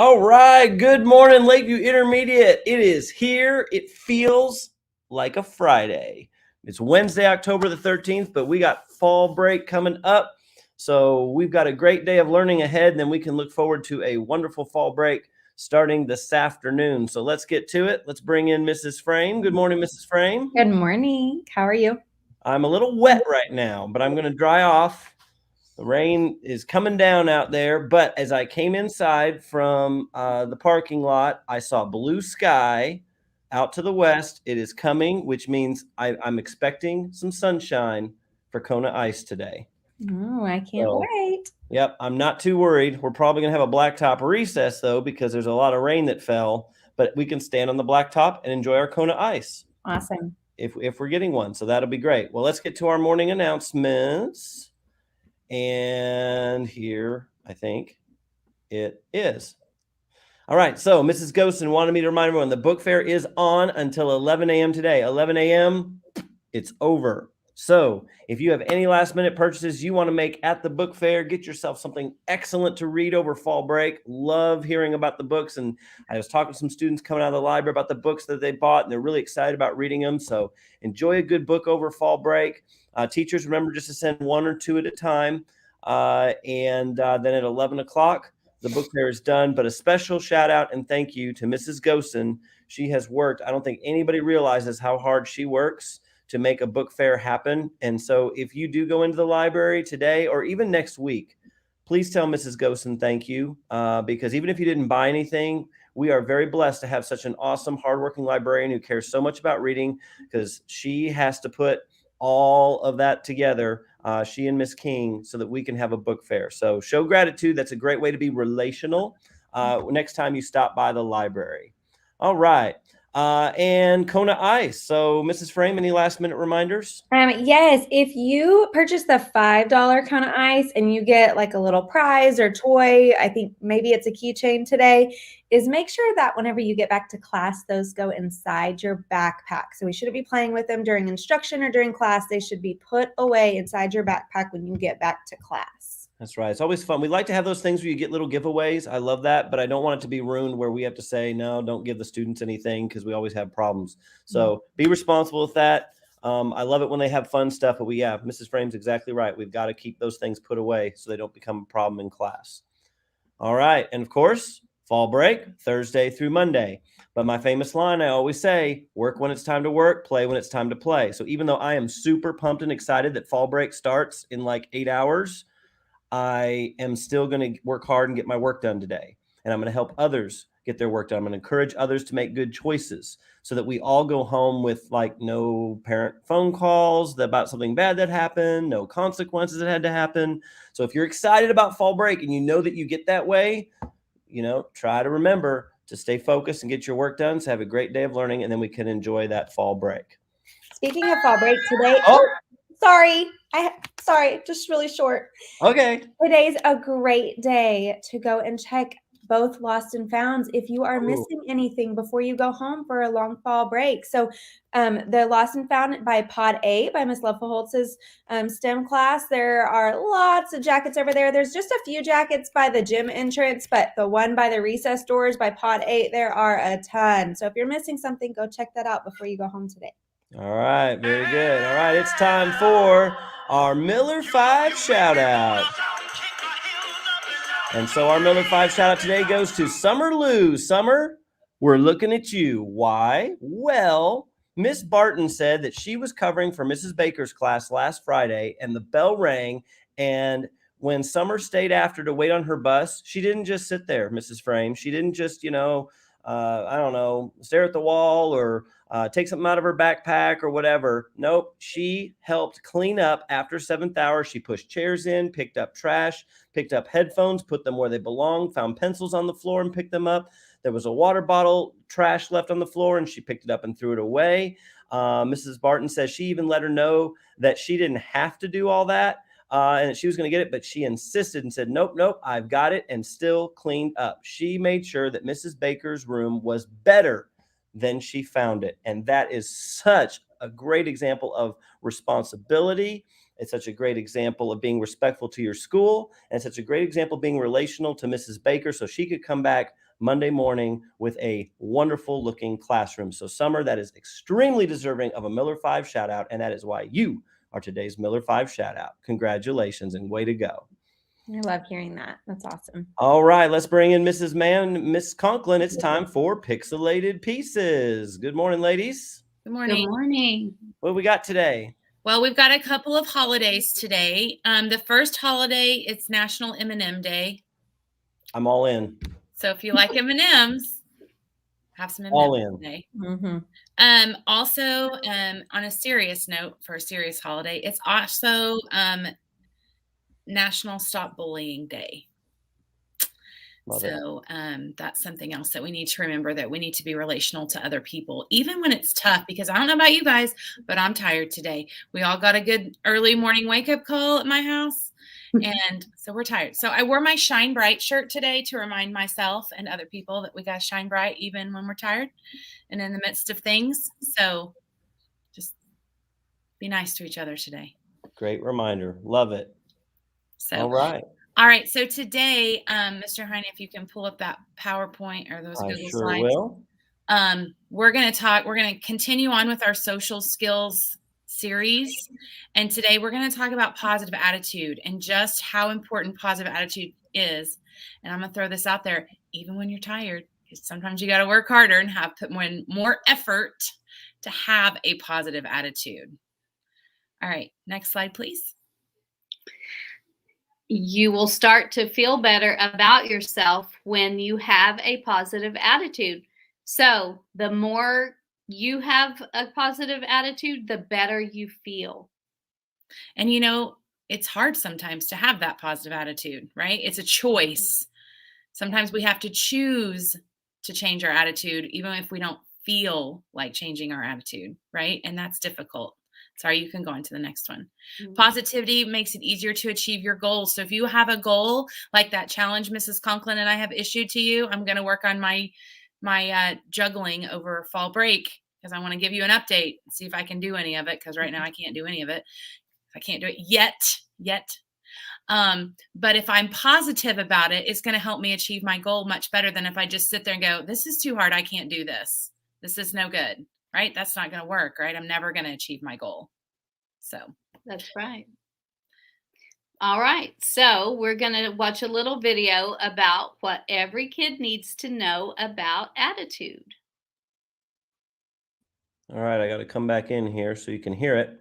All right. Good morning, Lakeview Intermediate. It is here. It feels like a Friday. It's Wednesday, October the 13th, but we got fall break coming up. So we've got a great day of learning ahead, and then we can look forward to a wonderful fall break starting this afternoon. So let's get to it. Let's bring in Mrs. Frame. Good morning, Mrs. Frame. Good morning. How are you? I'm a little wet right now, but I'm going to dry off. The rain is coming down out there, but as I came inside from the parking lot, I saw blue sky out to the west. It is coming, which means I'm expecting some sunshine for Kona Ice today. Oh, I can't So, wait. yep, I'm not too worried. We're probably going to have a blacktop recess, though, because there's a lot of rain that fell, but we can stand on the blacktop and enjoy our Kona Ice. Awesome. If we're getting one, so that'll be great. Well, let's get to our morning announcements. And here, I think it is. All right, so Mrs. Ghostin wanted me to remind everyone the book fair is on until 11 a.m. today. 11 a.m., it's over. So if you have any last minute purchases you want to make at the book fair, get yourself something excellent to read over fall break. Love hearing about the books. And I was talking to some students coming out of the library about the books that they bought, and they're really excited about reading them. So enjoy a good book over fall break. Teachers, remember just to send one or two at a time. And then at 11 o'clock, the book fair is done. But a special shout out and thank you to Mrs. Gosen. She has worked. I don't think anybody realizes how hard she works to make a book fair happen. And so if you do go into the library today or even next week, please tell Mrs. Gosen thank you, because even if you didn't buy anything, we are very blessed to have such an awesome, hardworking librarian who cares so much about reading, because she has to put all of that together, she and Miss King, so that we can have a book fair. So show gratitude. That's a great way to be relational next time you stop by the library. All right. And Kona Ice. So Mrs. Frame, any last minute reminders? Yes, if you purchase the $5 Kona Ice and you get like a little prize or toy, I think maybe it's a keychain today, is make sure that whenever you get back to class, those go inside your backpack. So we shouldn't be playing with them during instruction or during class. They should be put away inside your backpack when you get back to class. That's right. It's always fun. We like to have those things where you get little giveaways. I love that, but I don't want it to be ruined where we have to say, no, don't give the students anything, because we always have problems. So be responsible with that. I love it when they have fun stuff, but Mrs. Frame's exactly right. We've got to keep those things put away so they don't become a problem in class. All right. And of course, fall break, Thursday through Monday. But my famous line I always say, work when it's time to work, play when it's time to play. So even though I am super pumped and excited that fall break starts in like 8 hours, I am still going to work hard and get my work done today. And I'm going to help others get their work done. I'm going to encourage others to make good choices so that we all go home with like no parent phone calls about something bad that happened, no consequences that had to happen. So if you're excited about fall break and you know that you get that way, try to remember to stay focused and get your work done. So have a great day of learning, and then we can enjoy that fall break. Speaking of fall break today, sorry, just really short. Okay. Today's a great day to go and check both Lost and Founds if you are missing anything before you go home for a long fall break. So the Lost and Found by Pod A by Miss Love Holtz's STEM class, there are lots of jackets over there. There's just a few jackets by the gym entrance, but the one by the recess doors by Pod 8, there are a ton. So if you're missing something, go check that out before you go home today. All right, very good. All right, it's time for our Miller 5 shout out. And so our Miller 5 shout out today goes to Summer Lou. Summer, we're looking at you. Why? Well, Miss Barton said that she was covering for Mrs. Baker's class last Friday, and the bell rang, and when Summer stayed after to wait on her bus, she didn't just sit there, Mrs. Frame. She didn't just, stare at the wall or take something out of her backpack or whatever. Nope. She helped clean up after 7th hour. She pushed chairs in, picked up trash, picked up headphones, put them where they belong, found pencils on the floor and picked them up. There was a water bottle trash left on the floor, and she picked it up and threw it away. Mrs. Barton says she even let her know that she didn't have to do all that. And she was going to get it, but she insisted and said, nope, I've got it, and still cleaned up. She made sure that Mrs. Baker's room was better than she found it. And that is such a great example of responsibility. It's such a great example of being respectful to your school. And it's such a great example of being relational to Mrs. Baker so she could come back Monday morning with a wonderful looking classroom. So Summer, that is extremely deserving of a Miller 5 shout out. And that is why you are today's Miller 5 shout out. Congratulations and way to go. I love hearing that. That's awesome. All right, let's bring in Mrs. Mann, Miss Conklin. It's time for Pixelated Pieces. Good morning, ladies. Good morning. Good morning. What we got today? Well, we've got a couple of holidays today. The first holiday, it's National M&M Day. I'm all in. So if you like M&Ms, have some M&Ms All in. today. Mm-hmm. Also, on a serious note, for a serious holiday, it's also National Stop Bullying Day. Love it. So that's something else that we need to remember, that we need to be relational to other people, even when it's tough, because I don't know about you guys, but I'm tired today. We all got a good early morning wake up call at my house. And so we're tired. So I wore my Shine Bright shirt today to remind myself and other people that we got to shine bright even when we're tired and in the midst of things. So just be nice to each other today. Great reminder. Love it. So All right. All right. So today, Mr. Heine, if you can pull up that PowerPoint or those I Google sure slides, will. we're going to continue on with our social skills series. And today we're going to talk about positive attitude and just how important positive attitude is. And I'm going to throw this out there, even when you're tired, because sometimes you got to work harder and put more effort to have a positive attitude. All right. Next slide, please. You will start to feel better about yourself when you have a positive attitude. So the more you have a positive attitude, the better you feel. And it's hard sometimes to have that positive attitude, right? It's a choice. Sometimes we have to choose to change our attitude, even if we don't feel like changing our attitude, right? And that's difficult. Sorry, you can go on to the next one. Mm-hmm. Positivity makes it easier to achieve your goals. So if you have a goal like that challenge Mrs. Conklin and I have issued to you, I'm going to work on my juggling over fall break, because I want to give you an update, see if I can do any of it, because right now I can't do any of it. I can't do it yet. But if I'm positive about it, it's going to help me achieve my goal much better than if I just sit there and go, this is too hard. I can't do this. This is no good. Right? That's not going to work, right? I'm never going to achieve my goal. So that's right. All right. So we're going to watch a little video about what every kid needs to know about attitude. All right. I got to come back in here so you can hear it.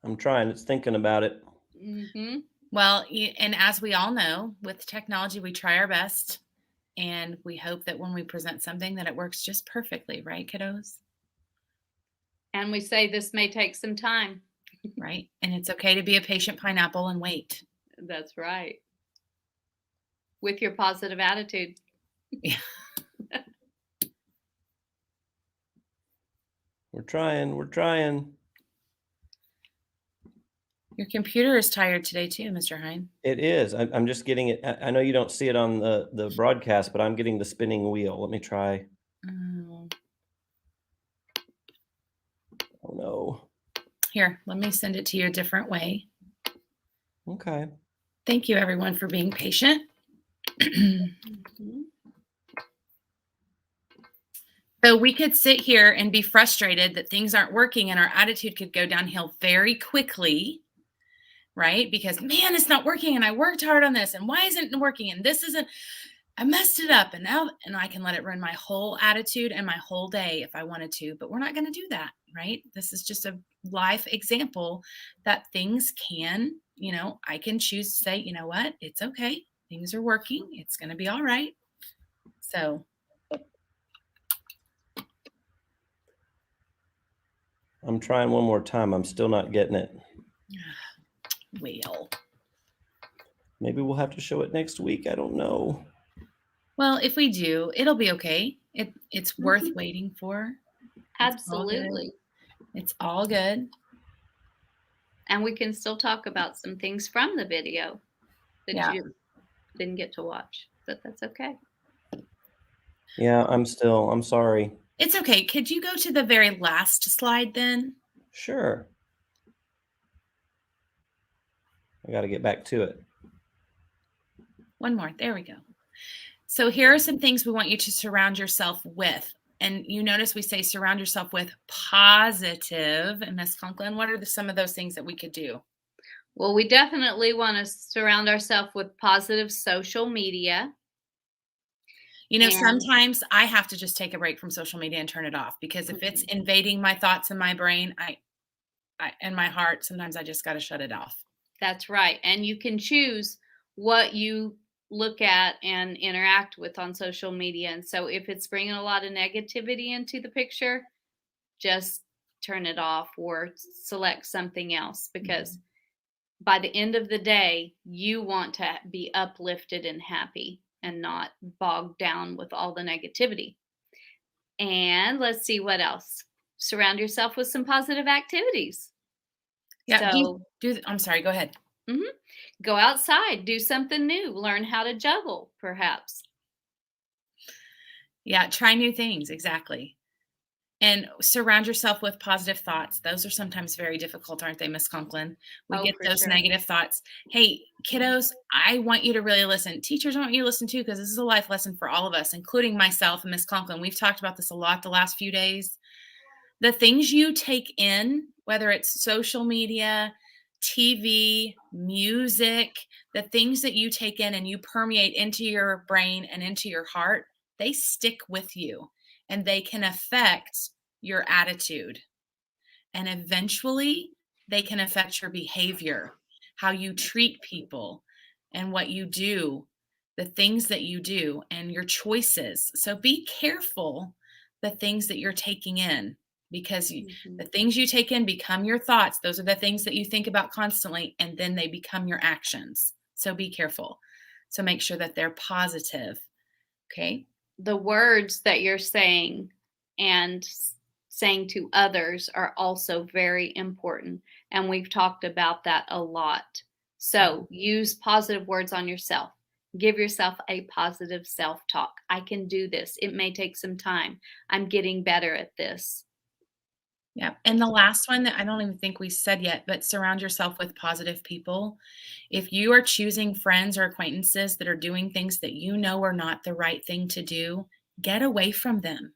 I'm trying. It's thinking about it. Mm-hmm. Well, and as we all know, with technology, we try our best, and we hope that when we present something that it works just perfectly, right, kiddos? And we say this may take some time. Right? And it's okay to be a patient pineapple and wait. That's right. With your positive attitude. Yeah. We're trying. Your computer is tired today too, Mr. Heine. It is. I'm just getting it. I know you don't see it on the broadcast, but I'm getting the spinning wheel. Let me try. Oh no. Here, let me send it to you a different way. Okay. Thank you, everyone, for being patient. So we could sit here and be frustrated that things aren't working, and our attitude could go downhill very quickly. Right? Because, man, it's not working, and I worked hard on this, and why isn't it working? And this isn't, I messed it up, and now, and I can let it ruin my whole attitude and my whole day if I wanted to, but we're not going to do that, right? This is just a life example that things can, I can choose to say, you know what? It's okay. Things are working. It's going to be all right. So. I'm trying one more time. I'm still not getting it. Well, maybe we'll have to show it next week. I don't know. Well, if we do, it'll be okay. It's worth waiting for. Absolutely. It's all good. And we can still talk about some things from the video that you didn't get to watch, but that's okay. Yeah, I'm sorry. It's okay. Could you go to the very last slide then? Sure. I got to get back to it. One more. There we go. So here are some things we want you to surround yourself with. And you notice we say surround yourself with positive. And Miss Conklin, what are some of those things that we could do? Well, we definitely want to surround ourselves with positive social media. You know, And- sometimes I have to just take a break from social media and turn it off, because if it's invading my thoughts and my brain, I and my heart, sometimes I just got to shut it off. That's right. And you can choose what you look at and interact with on social media. And so if it's bringing a lot of negativity into the picture, just turn it off or select something else, because by the end of the day, you want to be uplifted and happy and not bogged down with all the negativity. And let's see what else. Surround yourself with some positive activities. Yeah. So, I'm sorry, go ahead. Go outside, do something new, learn how to juggle, perhaps. Yeah, try new things. Exactly. And surround yourself with positive thoughts. Those are sometimes very difficult, aren't they, Miss Conklin? We get for those sure. negative thoughts. Hey, kiddos, I want you to really listen. Teachers, I want you to listen too, because this is a life lesson for all of us, including myself and Miss Conklin. We've talked about this a lot the last few days. The things you take in, whether it's social media, TV, music, the things that you take in and you permeate into your brain and into your heart, they stick with you and they can affect your attitude. And eventually they can affect your behavior, how you treat people and what you do, the things that you do and your choices. So be careful the things that you're taking in, because the things you take in become your thoughts. Those are the things that you think about constantly, and then they become your actions. So be careful. So make sure that they're positive. Okay. The words that you're saying and saying to others are also very important. And we've talked about that a lot. So use positive words on yourself. Give yourself a positive self-talk. I can do this. It may take some time. I'm getting better at this. Yeah. And the last one that I don't even think we said yet, but surround yourself with positive people. If you are choosing friends or acquaintances that are doing things that you know are not the right thing to do, get away from them.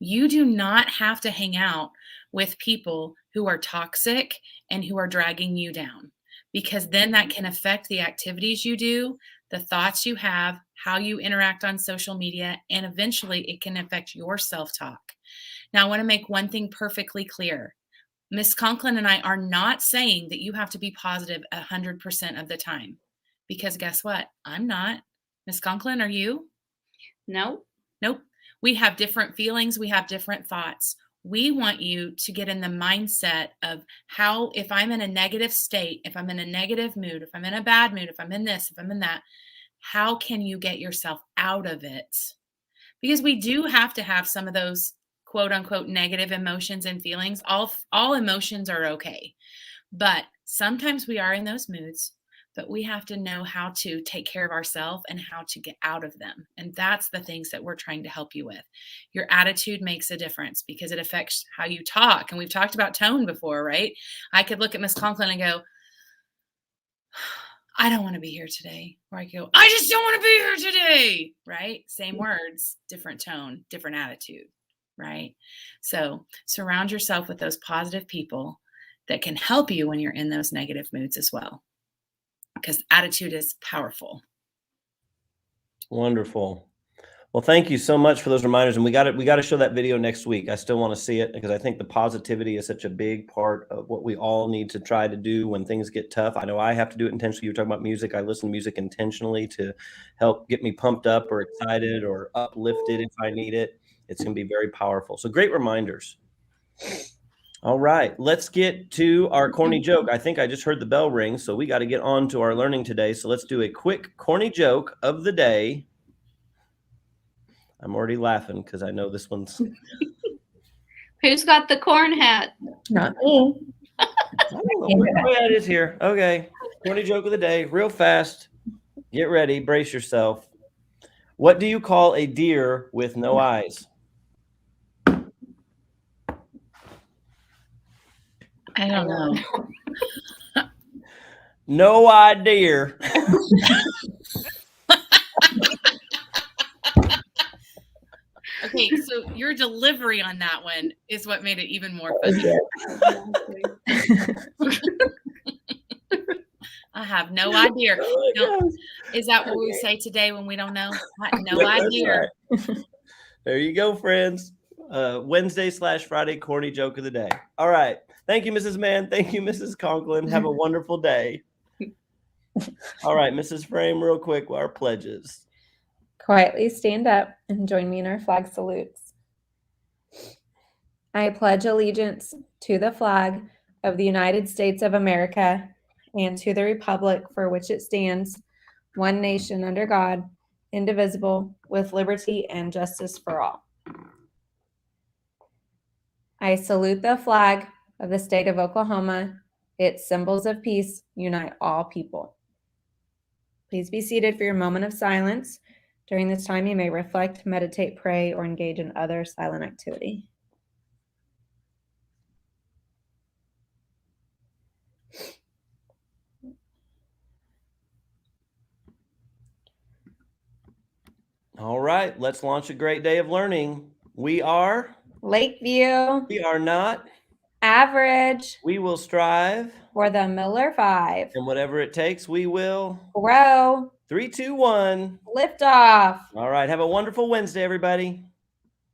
You do not have to hang out with people who are toxic and who are dragging you down, because then that can affect the activities you do, the thoughts you have, how you interact on social media, and eventually it can affect your self-talk. Now, I want to make one thing perfectly clear. Miss Conklin and I are not saying that you have to be positive 100% of the time, because guess what? I'm not. Miss Conklin, are you? No. Nope. We have different feelings. We have different thoughts. We want you to get in the mindset of how, if I'm in a negative state, if I'm in a negative mood, if I'm in a bad mood, if I'm in this, if I'm in that, how can you get yourself out of it? Because we do have to have some of those quote unquote negative emotions and feelings. All emotions are okay, but sometimes we are in those moods, but we have to know how to take care of ourselves and how to get out of them. And that's the things that we're trying to help you with. Your attitude makes a difference because it affects how you talk. And we've talked about tone before, right? I could look at Miss Conklin and go, I don't want to be here today. Or I go, I just don't want to be here today. Right? Same words, different tone, different attitude. Right? So surround yourself with those positive people that can help you when you're in those negative moods as well, because attitude is powerful. Wonderful. Well, thank you so much for those reminders. And we got to show that video next week. I still want to see it because I think the positivity is such a big part of what we all need to try to do when things get tough. I know I have to do it intentionally. You were talking about music. I listen to music intentionally to help get me pumped up or excited or uplifted if I need it. It's going to be very powerful. So great reminders. All right, let's get to our corny joke. I think I just heard the bell ring, so we got to get on to our learning today. So let's do a quick corny joke of the day. I'm already laughing because I know this one's... Who's got the corn hat? Not me. I don't know. Oh, yeah, it is here. Okay, corny joke of the day, real fast. Get ready, brace yourself. What do you call a deer with no eyes? I don't know. No idea. Okay, so your delivery on that one is what made it even more funny. I have no idea. Oh my No, gosh. is that what we say today when we don't know? No Yep, that's idea. right. There you go, friends. Wednesday/Friday corny joke of the day. All right. Thank you, Mrs. Mann. Thank you, Mrs. Conklin. Have a wonderful day. All right, Mrs. Frame, real quick, our pledges. Quietly stand up and join me in our flag salutes. I pledge allegiance to the flag of the United States of America and to the republic for which it stands, one nation under God, indivisible, with liberty and justice for all. I salute the flag of the state of Oklahoma. Its symbols of peace unite all people. Please be seated for your moment of silence. During this time, you may reflect, meditate, pray, or engage in other silent activity. All right, let's launch a great day of learning. We are Lakeview, we are not. average We will strive. for the Miller 5. And whatever it takes, we will. Grow, 3, 2, 1. lift off. All right. Have a wonderful Wednesday, everybody.